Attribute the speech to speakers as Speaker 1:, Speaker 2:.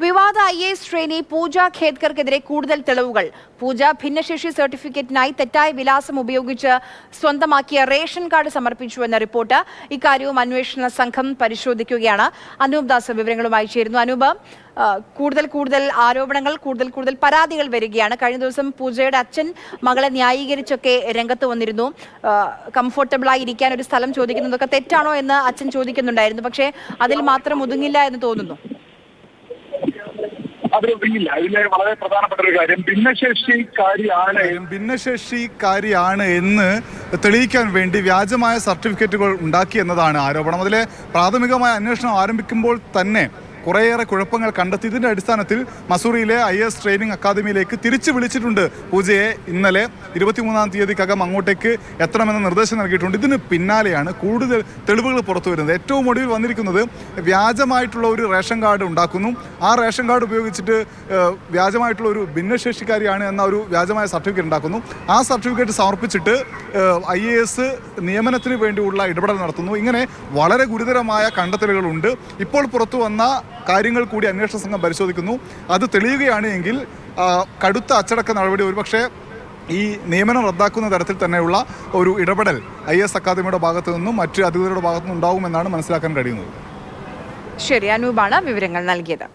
Speaker 1: വിവാദ IAS trainee പൂജ ഖേദ്കർക്കെതിരെ കൂടുതൽ തെളിവുകൾ. പൂജ ഭിന്നശേഷി സർട്ടിഫിക്കറ്റിനായി തെറ്റായ വിലാസം ഉപയോഗിച്ച് സ്വന്തമാക്കിയ റേഷൻ കാർഡ് സമർപ്പിച്ചുവെന്ന റിപ്പോർട്ട്. ഇക്കാര്യവും അന്വേഷണ സംഘം പരിശോധിക്കുകയാണ്. അനൂപ് ദാസ് വിവരങ്ങളുമായി ചേരുന്നു. അനൂപ്, കൂടുതൽ ആരോപണങ്ങൾ, കൂടുതൽ പരാതികൾ വരികയാണ്. കഴിഞ്ഞ ദിവസം പൂജയുടെ അച്ഛൻ മകളെ ന്യായീകരിച്ചൊക്കെ രംഗത്ത് വന്നിരുന്നു. കംഫർട്ടബിളായി ഇരിക്കാൻ ഒരു സ്ഥലം ചോദിക്കുന്നതൊക്കെ തെറ്റാണോ എന്ന് അച്ഛൻ ചോദിക്കുന്നുണ്ടായിരുന്നു. പക്ഷേ അതിൽ മാത്രം ഒതുങ്ങില്ല എന്ന് തോന്നുന്നു.
Speaker 2: അതിലൊതുങ്ങില്ല. ഇതിലെ വളരെ പ്രധാനപ്പെട്ട ഒരു കാര്യം ഭിന്നശേഷിക്കാരിയാണ് എന്ന് തെളിയിക്കാൻ വേണ്ടി വ്യാജമായ സർട്ടിഫിക്കറ്റുകൾ ഉണ്ടാക്കി എന്നതാണ് ആരോപണം. അതിലെ പ്രാഥമികമായ അന്വേഷണം ആരംഭിക്കുമ്പോൾ തന്നെ കുറേയേറെ കുഴപ്പങ്ങൾ കണ്ടെത്തി. ഇതിൻ്റെ അടിസ്ഥാനത്തിൽ മസൂറിയിലെ IAS ട്രെയിനിങ് അക്കാദമിയിലേക്ക് തിരിച്ചു വിളിച്ചിട്ടുണ്ട് പൂജയെ. ഇന്നലെ 23-ാം തീയതിക്കകം അങ്ങോട്ടേക്ക് എത്തണമെന്ന നിർദ്ദേശം നൽകിയിട്ടുണ്ട്. ഇതിന് പിന്നാലെയാണ് കൂടുതൽ തെളിവുകൾ പുറത്തു വരുന്നത്. ഏറ്റവും ഒടുവിൽ വന്നിരിക്കുന്നത് വ്യാജമായിട്ടുള്ള ഒരു റേഷൻ കാർഡ് ഉണ്ടാക്കുന്നു. ആ റേഷൻ കാർഡ് ഉപയോഗിച്ചിട്ട് വ്യാജമായിട്ടുള്ള ഒരു ഭിന്നശേഷിക്കാരിയാണ് എന്ന ഒരു വ്യാജമായ സർട്ടിഫിക്കറ്റ് ഉണ്ടാക്കുന്നു. ആ സർട്ടിഫിക്കറ്റ് സമർപ്പിച്ചിട്ട് IAS നിയമനത്തിന് വേണ്ടിയുള്ള ഇടപെടൽ നടത്തുന്നു. ഇങ്ങനെ വളരെ ഗുരുതരമായ കണ്ടെത്തലുകളുണ്ട്. ഇപ്പോൾ പുറത്തു വന്ന കാര്യങ്ങൾ കൂടി അന്വേഷണ സംഘം പരിശോധിക്കുന്നു. അത് തെളിയുകയാണ് എങ്കിൽ കടുത്ത അച്ചടക്ക നടപടി, ഒരുപക്ഷെ ഈ നിയമനം റദ്ദാക്കുന്ന തരത്തിൽ തന്നെയുള്ള ഒരു ഇടപെടൽ IAS അക്കാദമിയുടെ ഭാഗത്തു നിന്നും മറ്റ് അധികൃതരുടെ ഭാഗത്തു നിന്നും ഉണ്ടാകുമെന്നാണ് മനസ്സിലാക്കാൻ കഴിയുന്നത്.
Speaker 1: ശരി, അനൂപാണ് വിവരങ്ങൾ നൽകിയത്.